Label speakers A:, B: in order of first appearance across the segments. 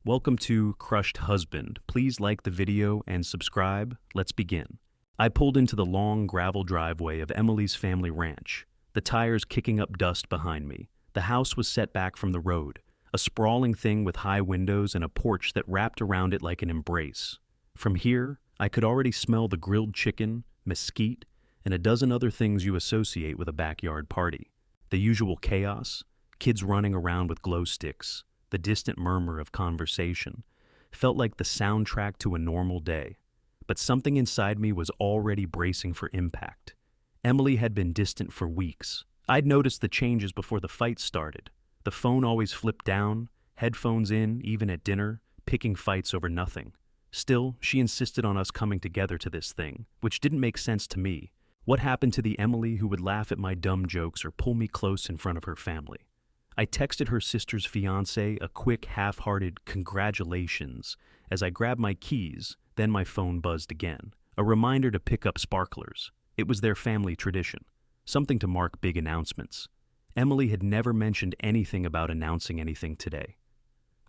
A: Welcome to Crushed Husband. Please like the video and subscribe. Let's begin. I pulled into the long gravel driveway of Emily's family ranch, the tires kicking up dust behind me. The house was set back from the road, a sprawling thing with high windows and a porch that wrapped around it like an embrace. From here, I could already smell the grilled chicken, mesquite, and a dozen other things you associate with a backyard party. The usual chaos, kids running around with glow sticks, the distant murmur of conversation, felt like the soundtrack to a normal day. But something inside me was already bracing for impact. Emily had been distant for weeks. I'd noticed the changes before the fight started. The phone always flipped down, headphones in, even at dinner, picking fights over nothing. Still, she insisted on us coming together to this thing, which didn't make sense to me. What happened to the Emily who would laugh at my dumb jokes or pull me close in front of her family? I texted her sister's fiancé a quick, half-hearted congratulations as I grabbed my keys, then my phone buzzed again. A reminder to pick up sparklers. It was their family tradition, something to mark big announcements. Emily had never mentioned anything about announcing anything today.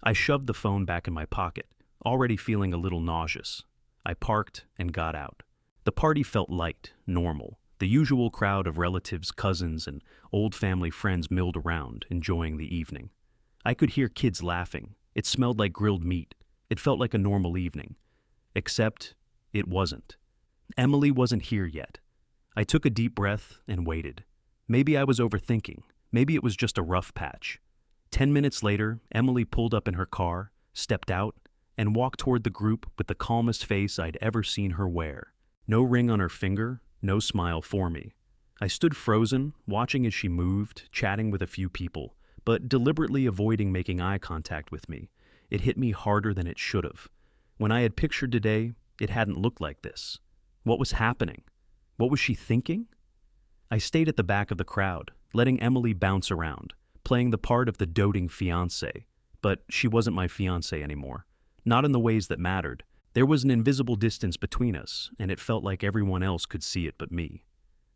A: I shoved the phone back in my pocket, already feeling a little nauseous. I parked and got out. The party felt light, normal. The usual crowd of relatives, cousins, and old family friends milled around, enjoying the evening. I could hear kids laughing. It smelled like grilled meat. It felt like a normal evening. Except, it wasn't. Emily wasn't here yet. I took a deep breath and waited. Maybe I was overthinking. Maybe it was just a rough patch. 10 minutes later, Emily pulled up in her car, stepped out, and walked toward the group with the calmest face I'd ever seen her wear. No ring on her finger, no smile for me. I stood frozen, watching as she moved, chatting with a few people, but deliberately avoiding making eye contact with me. It hit me harder than it should have. When I had pictured today, it hadn't looked like this. What was happening? What was she thinking? I stayed at the back of the crowd, letting Emily bounce around, playing the part of the doting fiancé. But she wasn't my fiancé anymore. Not in the ways that mattered. There was an invisible distance between us, and it felt like everyone else could see it but me.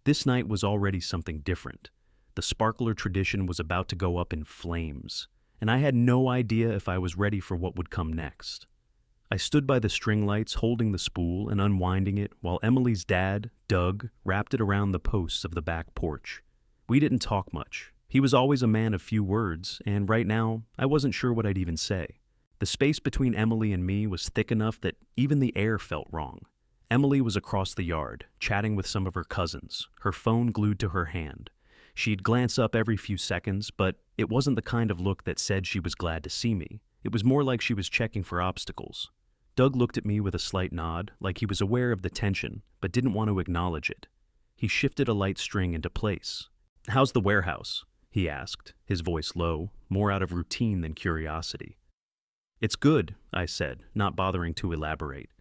A: This night was already something different. The sparkler tradition was about to go up in flames, and I had no idea if I was ready for what would come next. I stood by the string lights holding the spool and unwinding it while Emily's dad, Doug, wrapped it around the posts of the back porch. We didn't talk much. He was always a man of few words, and right now, I wasn't sure what I'd even say. The space between Emily and me was thick enough that even the air felt wrong. Emily was across the yard, chatting with some of her cousins, her phone glued to her hand. She'd glance up every few seconds, but it wasn't the kind of look that said she was glad to see me. It was more like she was checking for obstacles. Doug looked at me with a slight nod, like he was aware of the tension, but didn't want to acknowledge it. He shifted a light string into place. "How's the warehouse?" he asked, his voice low, more out of routine than curiosity. "It's good," I said, not bothering to elaborate.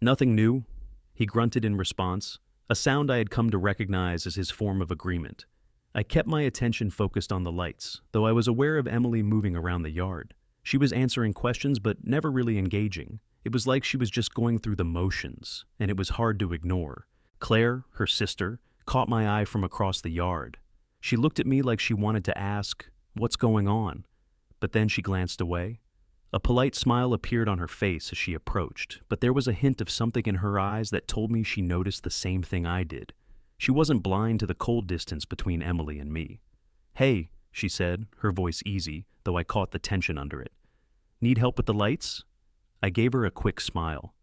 A: "Nothing new?" He grunted in response, a sound I had come to recognize as his form of agreement. I kept my attention focused on the lights, though I was aware of Emily moving around the yard. She was answering questions but never really engaging. It was like she was just going through the motions, and it was hard to ignore. Claire, her sister, caught my eye from across the yard. She looked at me like she wanted to ask, "What's going on?" But then she glanced away. A polite smile appeared on her face as she approached, but there was a hint of something in her eyes that told me she noticed the same thing I did. She wasn't blind to the cold distance between Emily and me. "Hey," she said, her voice easy, though I caught the tension under it. "Need help with the lights?" I gave her a quick smile.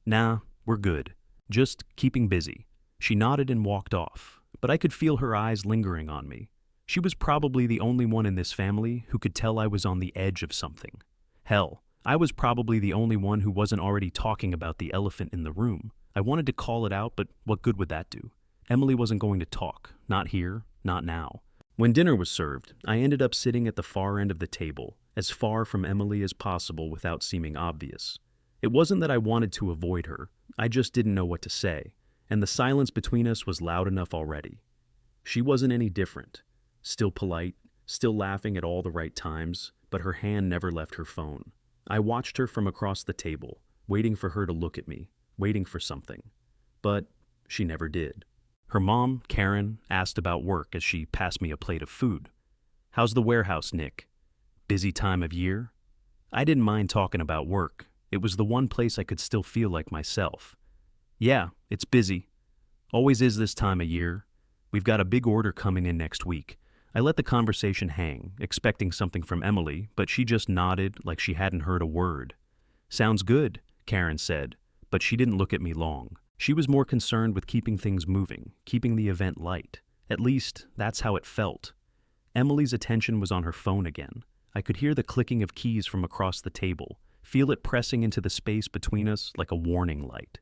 A: "Nah, we're good. Just keeping busy." She nodded and walked off, but I could feel her eyes lingering on me. She was probably the only one in this family who could tell I was on the edge of something. Hell, I was probably the only one who wasn't already talking about the elephant in the room. I wanted to call it out, but what good would that do? Emily wasn't going to talk. Not here, not now. When dinner was served, I ended up sitting at the far end of the table, as far from Emily as possible without seeming obvious. It wasn't that I wanted to avoid her. I just didn't know what to say, and the silence between us was loud enough already. She wasn't any different. Still polite, still laughing at all the right times, but her hand never left her phone. I watched her from across the table, waiting for her to look at me, waiting for something. But she never did. Her mom, Karen, asked about work as she passed me a plate of food. "How's the warehouse, Nick? Busy time of year?" I didn't mind talking about work. It was the one place I could still feel like myself. Yeah, it's busy. Always is this time of year. We've got a big order coming in next week. I let the conversation hang, expecting something from Emily, but she just nodded like she hadn't heard a word. Sounds good, Karen said, but she didn't look at me long. She was more concerned with keeping things moving, keeping the event light. At least, that's how it felt. Emily's attention was on her phone again. I could hear the clicking of keys from across the table, feel it pressing into the space between us like a warning light.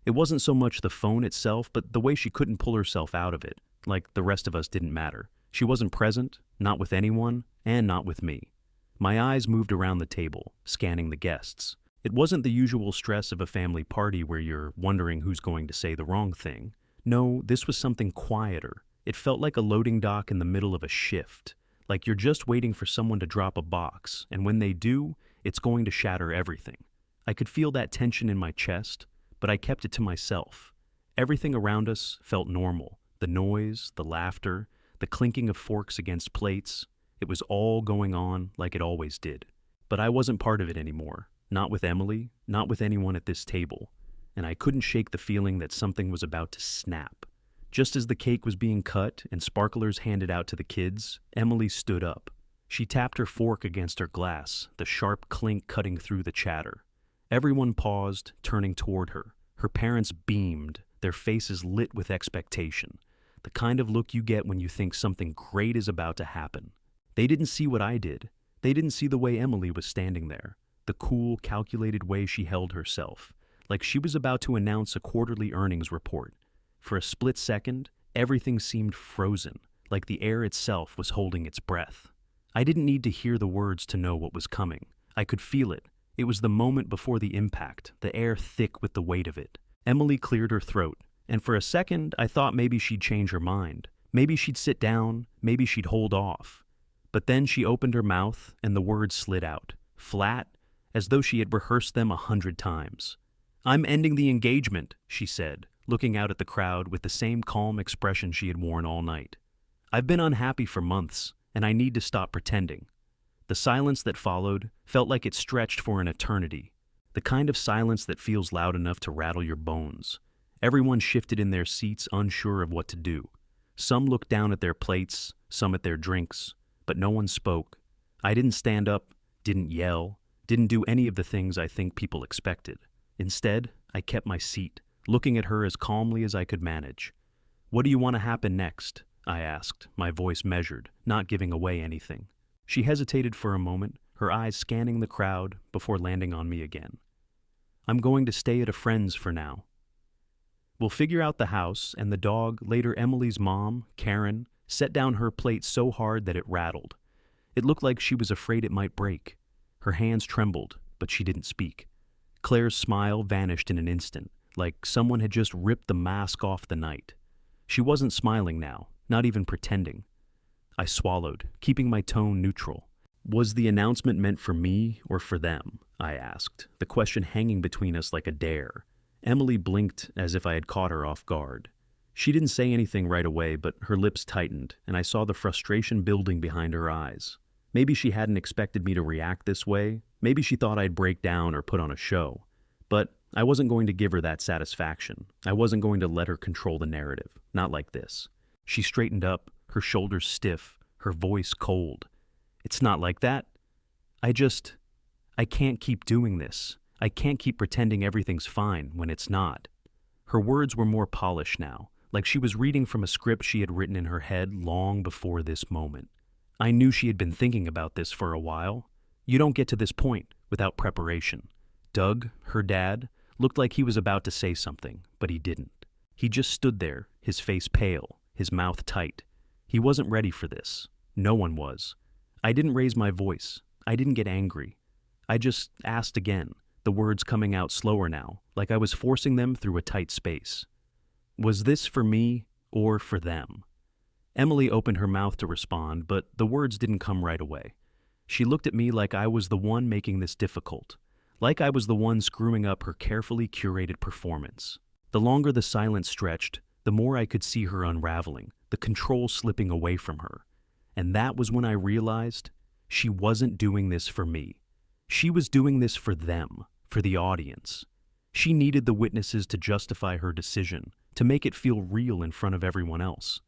A: It wasn't so much the phone itself, but the way she couldn't pull herself out of it, like the rest of us didn't matter. She wasn't present, not with anyone, and not with me. My eyes moved around the table, scanning the guests. It wasn't the usual stress of a family party where you're wondering who's going to say the wrong thing. No, this was something quieter. It felt like a loading dock in the middle of a shift, like you're just waiting for someone to drop a box, and when they do, it's going to shatter everything. I could feel that tension in my chest, but I kept it to myself. Everything around us felt normal. The noise, the laughter, the clinking of forks against plates. It was all going on like it always did. But I wasn't part of it anymore. Not with Emily, not with anyone at this table. And I couldn't shake the feeling that something was about to snap. Just as the cake was being cut and sparklers handed out to the kids, Emily stood up. She tapped her fork against her glass, the sharp clink cutting through the chatter. Everyone paused, turning toward her. Her parents beamed, their faces lit with expectation. The kind of look you get when you think something great is about to happen. They didn't see what I did. They didn't see the way Emily was standing there, the cool, calculated way she held herself, like she was about to announce a quarterly earnings report. For a split second, everything seemed frozen, like the air itself was holding its breath. I didn't need to hear the words to know what was coming. I could feel it. It was the moment before the impact, the air thick with the weight of it. Emily cleared her throat, and for a second I thought maybe she'd change her mind. Maybe she'd sit down, maybe she'd hold off. But then she opened her mouth and the words slid out, flat, as though she had rehearsed them 100 times. "I'm ending the engagement," she said, looking out at the crowd with the same calm expression she had worn all night. "I've been unhappy for months, and I need to stop pretending." The silence that followed felt like it stretched for an eternity, the kind of silence that feels loud enough to rattle your bones. Everyone shifted in their seats, unsure of what to do. Some looked down at their plates, some at their drinks, but no one spoke. I didn't stand up, didn't yell, didn't do any of the things I think people expected. Instead, I kept my seat, looking at her as calmly as I could manage. "What do you want to happen next?" I asked, my voice measured, not giving away anything. She hesitated for a moment, her eyes scanning the crowd before landing on me again. "I'm going to stay at a friend's for now. We'll figure out the house," and the dog, later Emily's mom, Karen, set down her plate so hard that it rattled. It looked like she was afraid it might break. Her hands trembled, but she didn't speak. Claire's smile vanished in an instant, like someone had just ripped the mask off the night. She wasn't smiling now, not even pretending. I swallowed, keeping my tone neutral. Was the announcement meant for me or for them? I asked, the question hanging between us like a dare. Emily blinked as if I had caught her off guard. She didn't say anything right away, but her lips tightened, and I saw the frustration building behind her eyes. Maybe she hadn't expected me to react this way. Maybe she thought I'd break down or put on a show. But I wasn't going to give her that satisfaction. I wasn't going to let her control the narrative. Not like this. She straightened up, her shoulders stiff, her voice cold. "It's not like that. I can't keep doing this. I can't keep pretending everything's fine when it's not." Her words were more polished now, like she was reading from a script she had written in her head long before this moment. I knew she had been thinking about this for a while. You don't get to this point without preparation. Doug, her dad, looked like he was about to say something, but he didn't. He just stood there, his face pale, his mouth tight. He wasn't ready for this. No one was. I didn't raise my voice. I didn't get angry. I just asked again, the words coming out slower now, like I was forcing them through a tight space. Was this for me or for them? Emily opened her mouth to respond, but the words didn't come right away. She looked at me like I was the one making this difficult, like I was the one screwing up her carefully curated performance. The longer the silence stretched, the more I could see her unraveling, the control slipping away from her. And that was when I realized she wasn't doing this for me. She was doing this for them, for the audience. She needed the witnesses to justify her decision, to make it feel real in front of everyone else.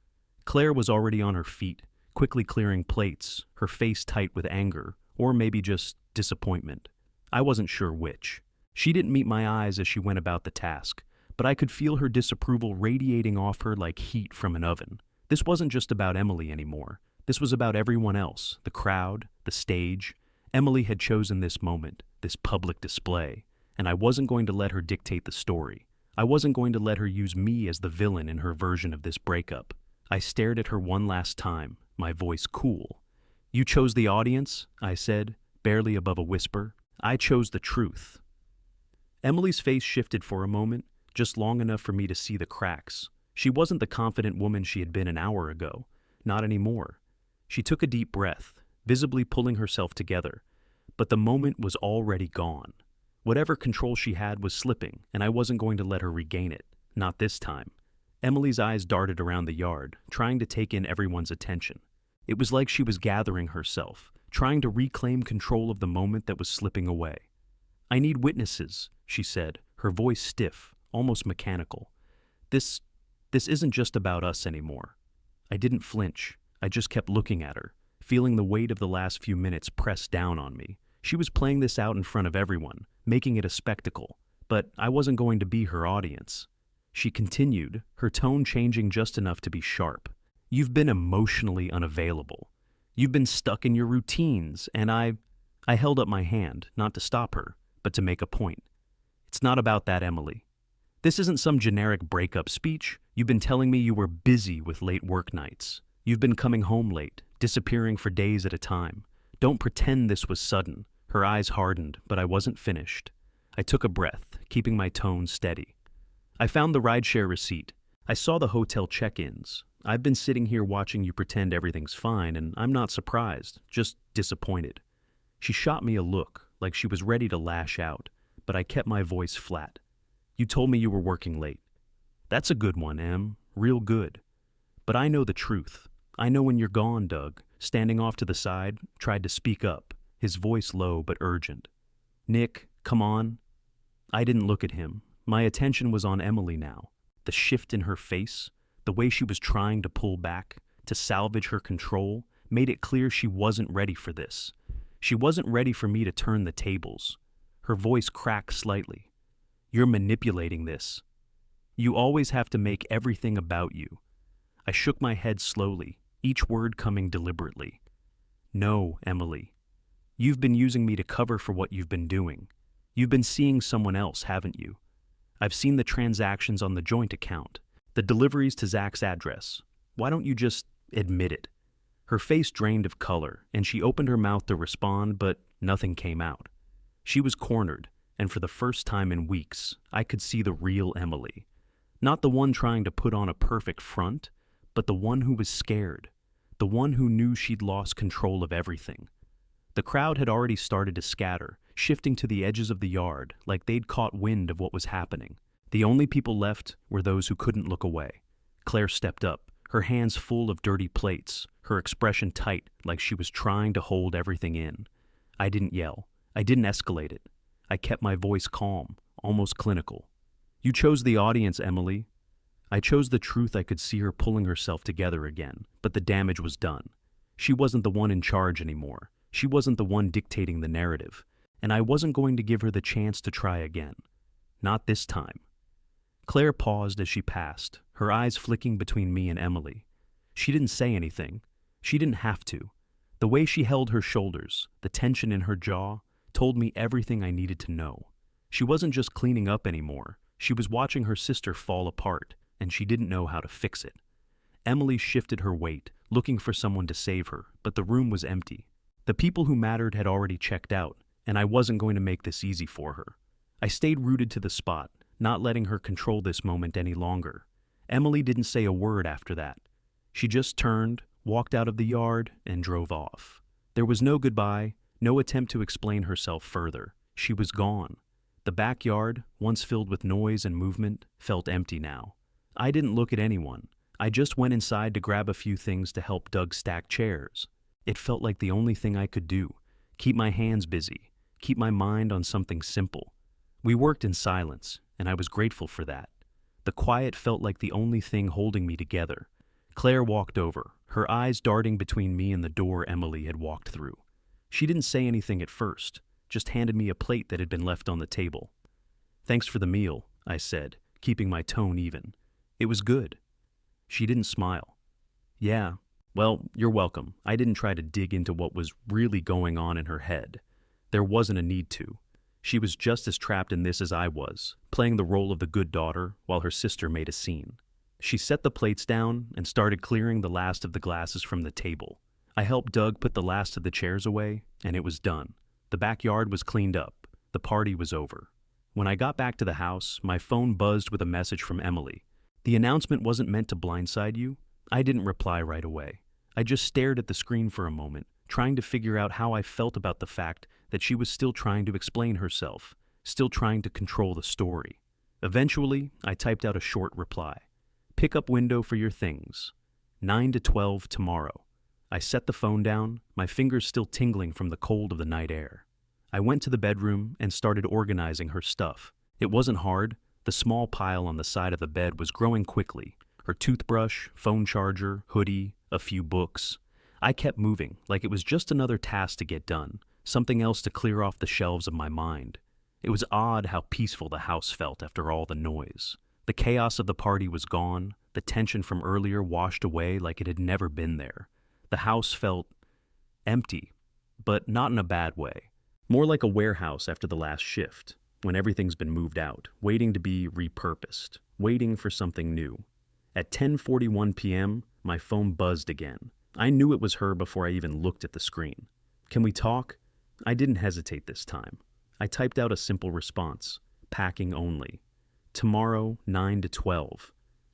A: Claire was already on her feet, quickly clearing plates, her face tight with anger, or maybe just disappointment. I wasn't sure which. She didn't meet my eyes as she went about the task, but I could feel her disapproval radiating off her like heat from an oven. This wasn't just about Emily anymore. This was about everyone else, the crowd, the stage. Emily had chosen this moment, this public display, and I wasn't going to let her dictate the story. I wasn't going to let her use me as the villain in her version of this breakup. I stared at her one last time, my voice cool. "You chose the audience," I said, barely above a whisper. "I chose the truth." Emily's face shifted for a moment, just long enough for me to see the cracks. She wasn't the confident woman she had been an hour ago. Not anymore. She took a deep breath, visibly pulling herself together. But the moment was already gone. Whatever control she had was slipping, and I wasn't going to let her regain it. Not this time. Emily's eyes darted around the yard, trying to take in everyone's attention. It was like she was gathering herself, trying to reclaim control of the moment that was slipping away. "I need witnesses," she said, her voice stiff, almost mechanical. This isn't just about us anymore." I didn't flinch. I just kept looking at her, feeling the weight of the last few minutes press down on me. She was playing this out in front of everyone, making it a spectacle, but I wasn't going to be her audience. She continued, her tone changing just enough to be sharp. "You've been emotionally unavailable. You've been stuck in your routines, and I held up my hand, not to stop her, but to make a point. "It's not about that, Emily. This isn't some generic breakup speech. You've been telling me you were busy with late work nights. You've been coming home late, disappearing for days at a time. Don't pretend this was sudden." Her eyes hardened, but I wasn't finished. I took a breath, keeping my tone steady. "I found the rideshare receipt. I saw the hotel check-ins. I've been sitting here watching you pretend everything's fine, and I'm not surprised, just disappointed." She shot me a look, like she was ready to lash out, but I kept my voice flat. "You told me you were working late." "That's a good one, Em. Real good. But I know the truth. I know when you're gone," Doug, standing off to the side, tried to speak up, his voice low but urgent. "Nick, come on." I didn't look at him. My attention was on Emily now. The shift in her face, the way she was trying to pull back, to salvage her control, made it clear she wasn't ready for this. She wasn't ready for me to turn the tables. Her voice cracked slightly. "You're manipulating this. You always have to make everything about you." I shook my head slowly, each word coming deliberately. "No, Emily. You've been using me to cover for what you've been doing. You've been seeing someone else, haven't you? I've seen the transactions on the joint account, the deliveries to Zach's address. Why don't you just admit it?" Her face drained of color, and she opened her mouth to respond, but nothing came out. She was cornered, and for the first time in weeks, I could see the real Emily. Not the one trying to put on a perfect front, but the one who was scared, the one who knew she'd lost control of everything. The crowd had already started to scatter, shifting to the edges of the yard like they'd caught wind of what was happening. The only people left were those who couldn't look away. Claire stepped up, her hands full of dirty plates, her expression tight like she was trying to hold everything in. I didn't yell. I didn't escalate it. I kept my voice calm, almost clinical. "You chose the audience, Emily." I chose the truth. I could see her pulling herself together again, but the damage was done. She wasn't the one in charge anymore. She wasn't the one dictating the narrative, and I wasn't going to give her the chance to try again. Not this time. Claire paused as she passed, her eyes flicking between me and Emily. She didn't say anything. She didn't have to. The way she held her shoulders, the tension in her jaw, told me everything I needed to know. She wasn't just cleaning up anymore. She was watching her sister fall apart, and she didn't know how to fix it. Emily shifted her weight, looking for someone to save her, but the room was empty. The people who mattered had already checked out, and I wasn't going to make this easy for her. I stayed rooted to the spot, not letting her control this moment any longer. Emily didn't say a word after that. She just turned, walked out of the yard, and drove off. There was no goodbye, no attempt to explain herself further. She was gone. The backyard, once filled with noise and movement, felt empty now. I didn't look at anyone. I just went inside to grab a few things to help Doug stack chairs. It felt like the only thing I could do. Keep my hands busy. keep my mind on something simple. We worked in silence, and I was grateful for that. The quiet felt like the only thing holding me together. Claire walked over, her eyes darting between me and the door Emily had walked through. She didn't say anything at first, just handed me a plate that had been left on the table. "Thanks for the meal," I said, keeping my tone even. "It was good." She didn't smile. "Yeah, well, you're welcome." I didn't try to dig into what was really going on in her head. There wasn't a need to. She was just as trapped in this as I was, playing the role of the good daughter while her sister made a scene. She set the plates down and started clearing the last of the glasses from the table. I helped Doug put the last of the chairs away, and it was done. The backyard was cleaned up. The party was over. When I got back to the house, my phone buzzed with a message from Emily. "The announcement wasn't meant to blindside you." I didn't reply right away. I just stared at the screen for a moment, trying to figure out how I felt about the fact that she was still trying to explain herself, still trying to control the story. Eventually, I typed out a short reply. "Pickup window for your things. 9 to 12 tomorrow." I set the phone down, my fingers still tingling from the cold of the night air. I went to the bedroom and started organizing her stuff. It wasn't hard. The small pile on the side of the bed was growing quickly. Her toothbrush, phone charger, hoodie, a few books. I kept moving, like it was just another task to get done, something else to clear off the shelves of my mind. It was odd how peaceful the house felt after all the noise. The chaos of the party was gone, the tension from earlier washed away like it had never been there. The house felt empty, but not in a bad way. More like a warehouse after the last shift, when everything's been moved out, waiting to be repurposed, waiting for something new. At 10:41 p.m., my phone buzzed again. I knew it was her before I even looked at the screen. "Can we talk?" I didn't hesitate this time. I typed out a simple response, "Packing only. Tomorrow, 9 to 12.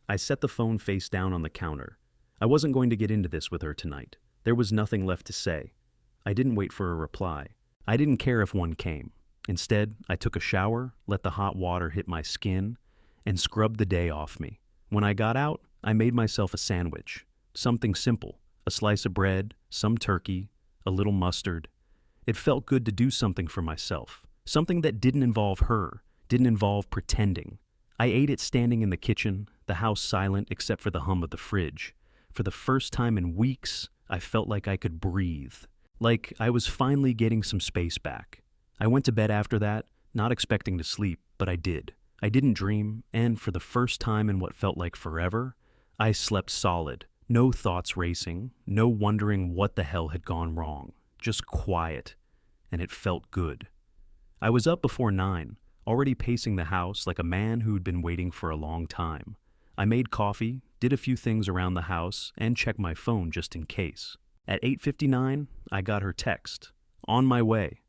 A: I set the phone face down on the counter. I wasn't going to get into this with her tonight. There was nothing left to say. I didn't wait for a reply. I didn't care if one came. Instead, I took a shower, let the hot water hit my skin, and scrubbed the day off me. When I got out, I made myself a sandwich. Something simple, a slice of bread, some turkey, a little mustard. It felt good to do something for myself, something that didn't involve her, didn't involve pretending. I ate it standing in the kitchen, the house silent except for the hum of the fridge. For the first time in weeks, I felt like I could breathe, like I was finally getting some space back. I went to bed after that, not expecting to sleep, but I did. I didn't dream, and for the first time in what felt like forever, I slept solid. No thoughts racing, no wondering what the hell had gone wrong. Just quiet, and it felt good. I was up before 9, already pacing the house like a man who'd been waiting for a long time. I made coffee, did a few things around the house, and checked my phone just in case. At 8:59, I got her text. "On my way."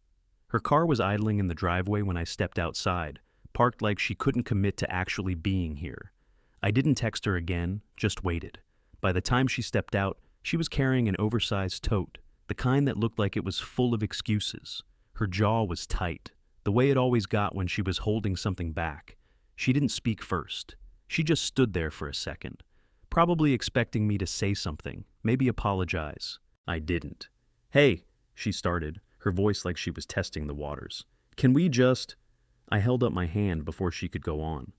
A: Her car was idling in the driveway when I stepped outside, parked like she couldn't commit to actually being here. I didn't text her again, just waited. By the time she stepped out, she was carrying an oversized tote, the kind that looked like it was full of excuses. Her jaw was tight, the way it always got when she was holding something back. She didn't speak first. She just stood there for a second, probably expecting me to say something, maybe apologize. I didn't. "Hey," she started, her voice like she was testing the waters. "Can we just—" I held up my hand before she could go on.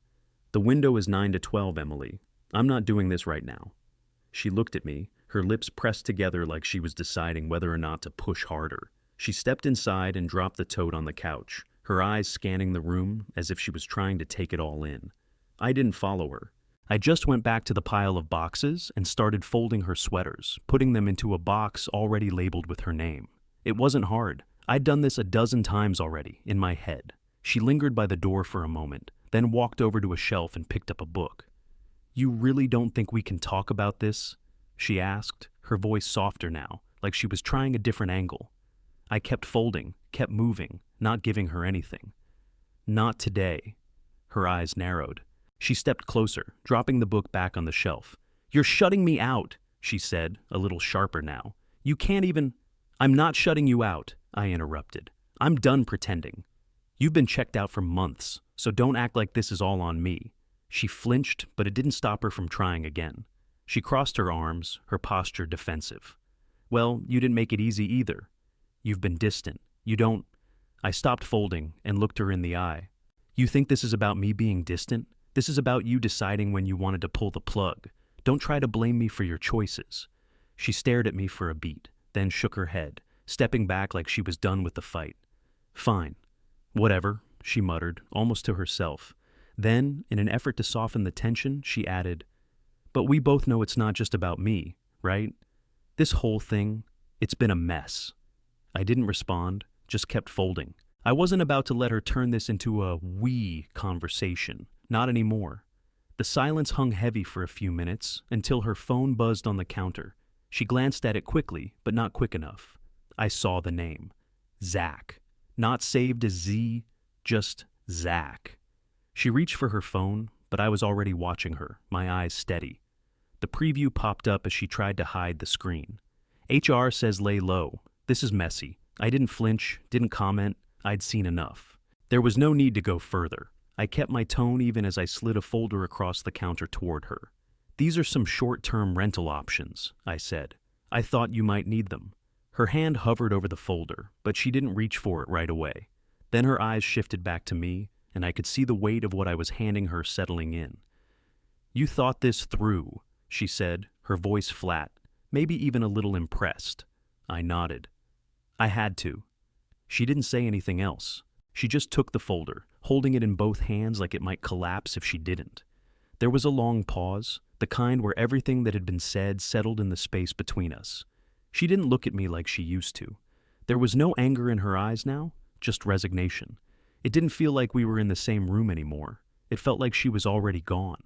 A: "The window is 9 to 12, Emily. I'm not doing this right now." She looked at me, her lips pressed together like she was deciding whether or not to push harder. She stepped inside and dropped the tote on the couch, her eyes scanning the room as if she was trying to take it all in. I didn't follow her. I just went back to the pile of boxes and started folding her sweaters, putting them into a box already labeled with her name. It wasn't hard. I'd done this a dozen times already, in my head. She lingered by the door for a moment, then walked over to a shelf and picked up a book. "You really don't think we can talk about this?" she asked, her voice softer now, like she was trying a different angle. I kept folding, kept moving, not giving her anything. "Not today." Her eyes narrowed. She stepped closer, dropping the book back on the shelf. "You're shutting me out," she said, a little sharper now. "You can't even—" "I'm not shutting you out," I interrupted. "I'm done pretending. You've been checked out for months, so don't act like this is all on me." She flinched, but it didn't stop her from trying again. She crossed her arms, her posture defensive. "Well, you didn't make it easy either. You've been distant. You don't—" I stopped folding and looked her in the eye. You think this is about me being distant? This is about you deciding when you wanted to pull the plug. Don't try to blame me for your choices. She stared at me for a beat, then shook her head, stepping back like she was done with the fight. Fine. Whatever, she muttered, almost to herself. Then, in an effort to soften the tension, she added, But we both know it's not just about me, right? This whole thing, it's been a mess. I didn't respond, just kept folding. I wasn't about to let her turn this into a we conversation. Not anymore. The silence hung heavy for a few minutes until her phone buzzed on the counter. She glanced at it quickly, but not quick enough. I saw the name. Zach. Not saved as Z, just Zach. She reached for her phone, but I was already watching her, my eyes steady. The preview popped up as she tried to hide the screen. HR says lay low. This is messy. I didn't flinch, didn't comment. I'd seen enough. There was no need to go further. I kept my tone even as I slid a folder across the counter toward her. These are some short-term rental options, I said. I thought you might need them. Her hand hovered over the folder, but she didn't reach for it right away. Then her eyes shifted back to me, and I could see the weight of what I was handing her settling in. You thought this through, she said, her voice flat, maybe even a little impressed. I nodded. I had to. She didn't say anything else. She just took the folder, holding it in both hands like it might collapse if she didn't. There was a long pause, the kind where everything that had been said settled in the space between us. She didn't look at me like she used to. There was no anger in her eyes now, just resignation. It didn't feel like we were in the same room anymore. It felt like she was already gone.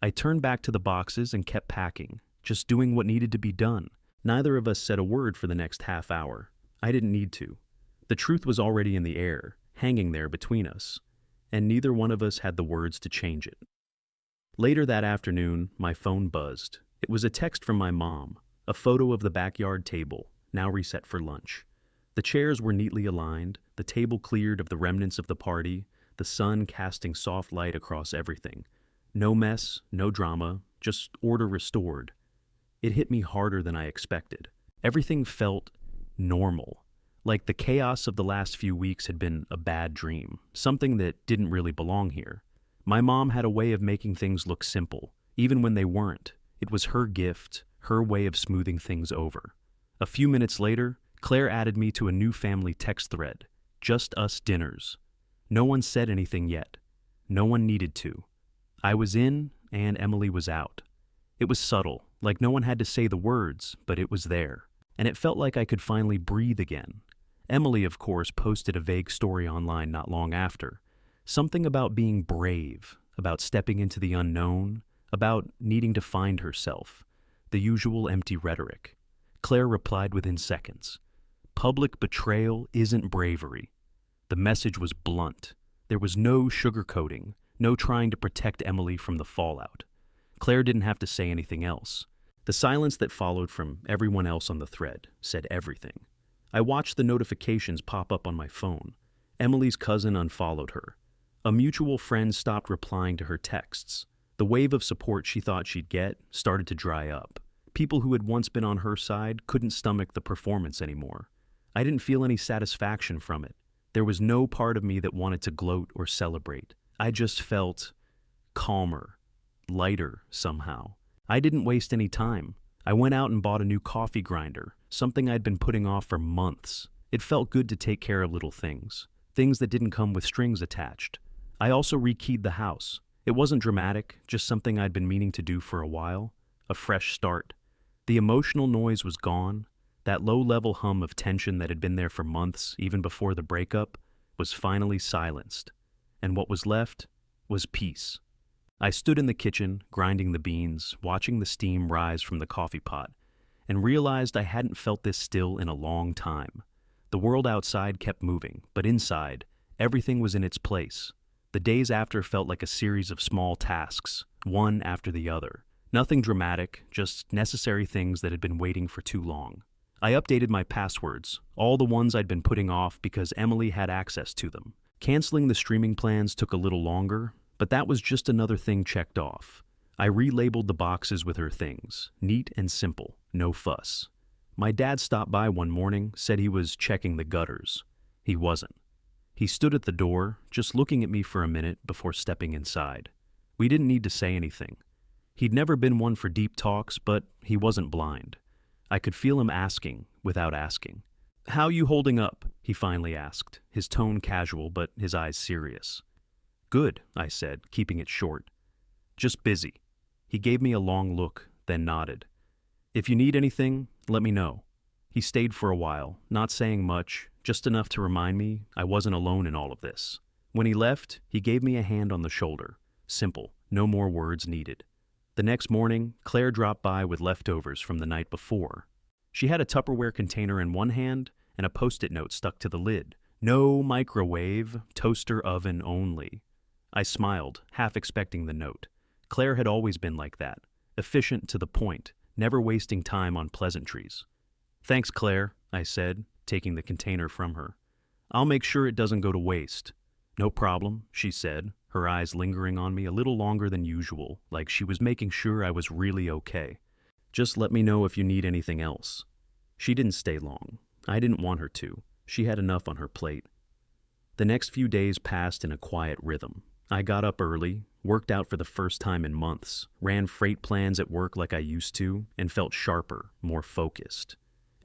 A: I turned back to the boxes and kept packing, just doing what needed to be done. Neither of us said a word for the next half hour. I didn't need to. The truth was already in the air, hanging there between us, and neither one of us had the words to change it. Later that afternoon, my phone buzzed. It was a text from my mom, a photo of the backyard table, now reset for lunch. The chairs were neatly aligned, the table cleared of the remnants of the party, the sun casting soft light across everything. No mess, no drama, just order restored. It hit me harder than I expected. Everything felt normal, like the chaos of the last few weeks had been a bad dream, something that didn't really belong here. My mom had a way of making things look simple, even when they weren't. It was her gift, her way of smoothing things over. A few minutes later, Claire added me to a new family text thread. Just us dinners. No one said anything yet. No one needed to. I was in, and Emily was out. It was subtle, like no one had to say the words, but it was there. And it felt like I could finally breathe again. Emily, of course, posted a vague story online not long after. Something about being brave, about stepping into the unknown, about needing to find herself. The usual empty rhetoric. Claire replied within seconds. Public betrayal isn't bravery. The message was blunt. There was no sugarcoating, no trying to protect Emily from the fallout. Claire didn't have to say anything else. The silence that followed from everyone else on the thread said everything. I watched the notifications pop up on my phone. Emily's cousin unfollowed her. A mutual friend stopped replying to her texts. The wave of support she thought she'd get started to dry up. People who had once been on her side couldn't stomach the performance anymore. I didn't feel any satisfaction from it. There was no part of me that wanted to gloat or celebrate. I just felt calmer, lighter somehow. I didn't waste any time. I went out and bought a new coffee grinder, something I'd been putting off for months. It felt good to take care of little things, things that didn't come with strings attached. I also rekeyed the house. It wasn't dramatic, just something I'd been meaning to do for a while, a fresh start. The emotional noise was gone. That low-level hum of tension that had been there for months, even before the breakup, was finally silenced. And what was left was peace. I stood in the kitchen, grinding the beans, watching the steam rise from the coffee pot, and realized I hadn't felt this still in a long time. The world outside kept moving, but inside, everything was in its place. The days after felt like a series of small tasks, one after the other. Nothing dramatic, just necessary things that had been waiting for too long. I updated my passwords, all the ones I'd been putting off because Emily had access to them. Canceling the streaming plans took a little longer, but that was just another thing checked off. I relabeled the boxes with her things, neat and simple, no fuss. My dad stopped by one morning, said he was checking the gutters. He wasn't. He stood at the door, just looking at me for a minute before stepping inside. We didn't need to say anything. He'd never been one for deep talks, but he wasn't blind. I could feel him asking, without asking. "How you holding up?" he finally asked, his tone casual but his eyes serious. "Good," I said, keeping it short. "Just busy." He gave me a long look, then nodded. "If you need anything, let me know." He stayed for a while, not saying much, just enough to remind me I wasn't alone in all of this. When he left, he gave me a hand on the shoulder. Simple, no more words needed. The next morning, Claire dropped by with leftovers from the night before. She had a Tupperware container in one hand and a Post-it note stuck to the lid. "No microwave, toaster oven only." I smiled, half expecting the note. Claire had always been like that, efficient to the point, never wasting time on pleasantries. "Thanks, Claire," I said, taking the container from her. "I'll make sure it doesn't go to waste." "No problem," she said, her eyes lingering on me a little longer than usual, like she was making sure I was really okay. "Just let me know if you need anything else." She didn't stay long. I didn't want her to. She had enough on her plate. The next few days passed in a quiet rhythm. I got up early, worked out for the first time in months, ran freight plans at work like I used to, and felt sharper, more focused.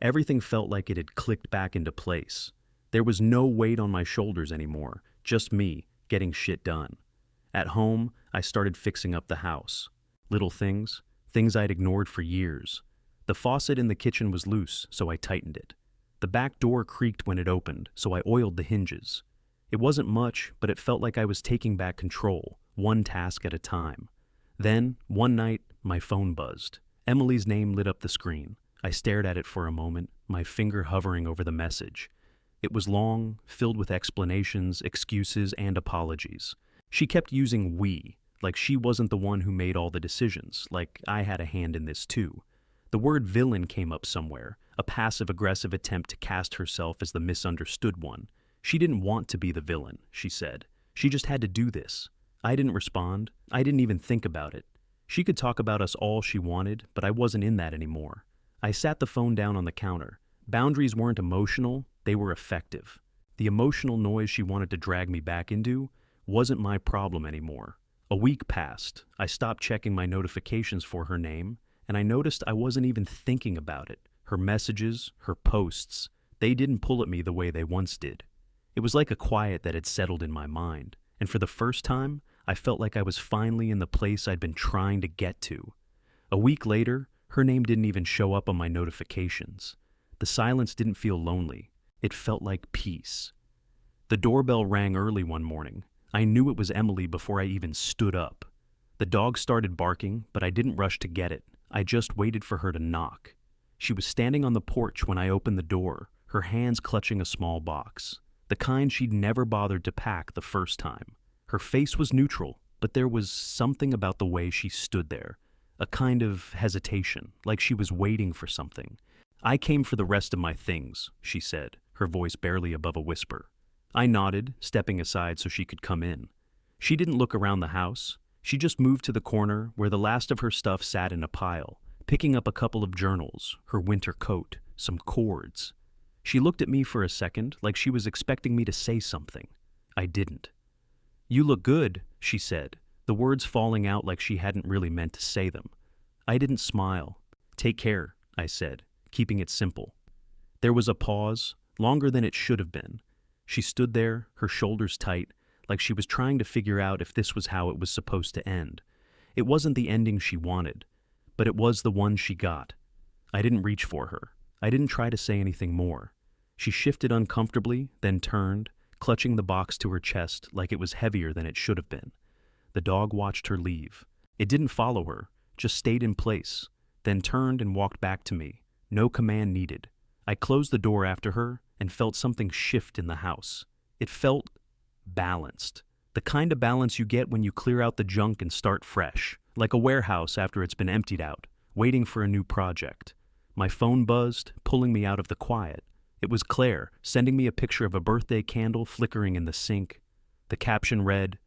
A: Everything felt like it had clicked back into place. There was no weight on my shoulders anymore, just me, getting shit done. At home, I started fixing up the house. Little things I'd ignored for years. The faucet in the kitchen was loose, so I tightened it. The back door creaked when it opened, so I oiled the hinges. It wasn't much, but it felt like I was taking back control, one task at a time. Then, one night, my phone buzzed. Emily's name lit up the screen. I stared at it for a moment, my finger hovering over the message. It was long, filled with explanations, excuses, and apologies. She kept using "we," like she wasn't the one who made all the decisions, like I had a hand in this too. The word villain came up somewhere, a passive-aggressive attempt to cast herself as the misunderstood one. She didn't want to be the villain, she said. She just had to do this. I didn't respond. I didn't even think about it. She could talk about us all she wanted, but I wasn't in that anymore. I sat the phone down on the counter. Boundaries weren't emotional, they were effective. The emotional noise she wanted to drag me back into wasn't my problem anymore. A week passed. I stopped checking my notifications for her name, and I noticed I wasn't even thinking about it. Her messages, her posts, they didn't pull at me the way they once did. It was like a quiet that had settled in my mind, and for the first time, I felt like I was finally in the place I'd been trying to get to. A week later, her name didn't even show up on my notifications. The silence didn't feel lonely. It felt like peace. The doorbell rang early one morning. I knew it was Emily before I even stood up. The dog started barking, but I didn't rush to get it. I just waited for her to knock. She was standing on the porch when I opened the door, her hands clutching a small box, the kind she'd never bothered to pack the first time. Her face was neutral, but there was something about the way she stood there, a kind of hesitation, like she was waiting for something. "I came for the rest of my things," she said, her voice barely above a whisper. I nodded, stepping aside so she could come in. She didn't look around the house. She just moved to the corner where the last of her stuff sat in a pile, picking up a couple of journals, her winter coat, some cords. She looked at me for a second, like she was expecting me to say something. I didn't. "You look good," she said, the words falling out like she hadn't really meant to say them. I didn't smile. "Take care," I said, keeping it simple. There was a pause, longer than it should have been. She stood there, her shoulders tight, like she was trying to figure out if this was how it was supposed to end. It wasn't the ending she wanted, but it was the one she got. I didn't reach for her. I didn't try to say anything more. She shifted uncomfortably, then turned, clutching the box to her chest like it was heavier than it should have been. The dog watched her leave. It didn't follow her, just stayed in place, then turned and walked back to me. No command needed. I closed the door after her and felt something shift in the house. It felt balanced. The kind of balance you get when you clear out the junk and start fresh, like a warehouse after it's been emptied out, waiting for a new project. My phone buzzed, pulling me out of the quiet. It was Claire, sending me a picture of a birthday candle flickering in the sink. The caption read,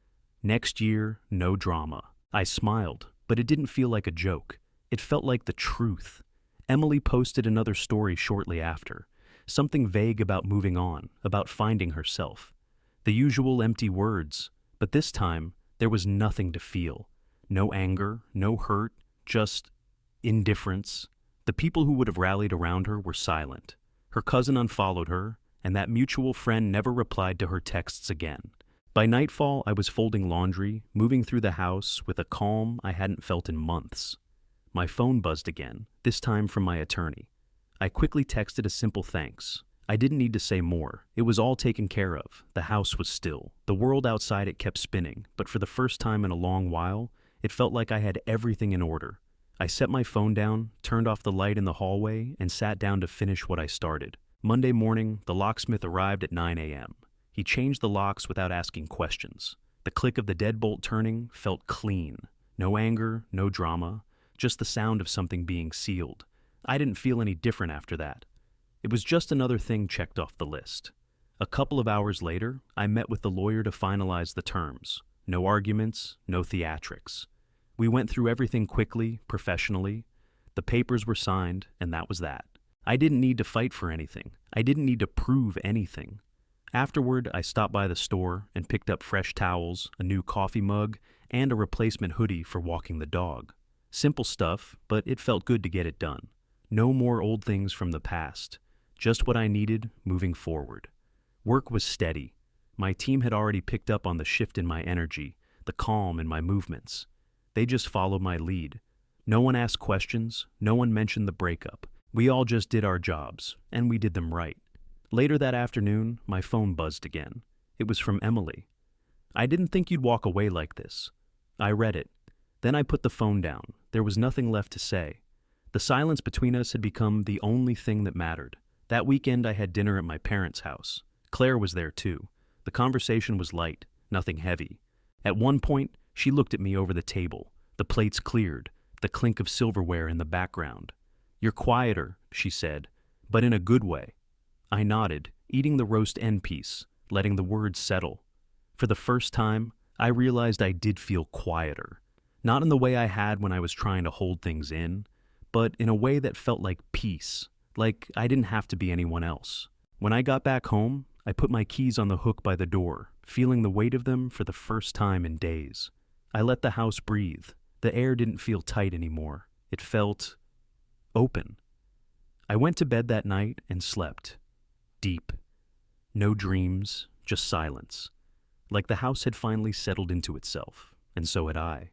A: "Next year, no drama." I smiled, but it didn't feel like a joke. It felt like the truth. Emily posted another story shortly after, something vague about moving on, about finding herself. The usual empty words, but this time there was nothing to feel. No anger, no hurt, just indifference. The people who would have rallied around her were silent. Her cousin unfollowed her, and that mutual friend never replied to her texts again. By nightfall, I was folding laundry, moving through the house with a calm I hadn't felt in months. My phone buzzed again, this time from my attorney. I quickly texted a simple thanks. I didn't need to say more. It was all taken care of. The house was still. The world outside it kept spinning, but for the first time in a long while, it felt like I had everything in order. I set my phone down, turned off the light in the hallway, and sat down to finish what I started. Monday morning, the locksmith arrived at 9 a.m. He changed the locks without asking questions. The click of the deadbolt turning felt clean. No anger, no drama, just the sound of something being sealed. I didn't feel any different after that. It was just another thing checked off the list. A couple of hours later, I met with the lawyer to finalize the terms. No arguments, no theatrics. We went through everything quickly, professionally. The papers were signed, and that was that. I didn't need to fight for anything. I didn't need to prove anything. Afterward, I stopped by the store and picked up fresh towels, a new coffee mug, and a replacement hoodie for walking the dog. Simple stuff, but it felt good to get it done. No more old things from the past. Just what I needed moving forward. Work was steady. My team had already picked up on the shift in my energy, the calm in my movements. They just followed my lead. No one asked questions, no one mentioned the breakup. We all just did our jobs, and we did them right. Later that afternoon, my phone buzzed again. It was from Emily. "I didn't think you'd walk away like this." I read it. Then I put the phone down. There was nothing left to say. The silence between us had become the only thing that mattered. That weekend I had dinner at my parents' house. Claire was there too. The conversation was light, nothing heavy. At one point, she looked at me over the table. The plates cleared, the clink of silverware in the background. "You're quieter," she said, "but in a good way." I nodded, eating the roast end piece, letting the words settle. For the first time, I realized I did feel quieter. Not in the way I had when I was trying to hold things in, but in a way that felt like peace, like I didn't have to be anyone else. When I got back home, I put my keys on the hook by the door, feeling the weight of them for the first time in days. I let the house breathe. The air didn't feel tight anymore. It felt open. I went to bed that night and slept. Deep. No dreams, just silence. Like the house had finally settled into itself, and so had I.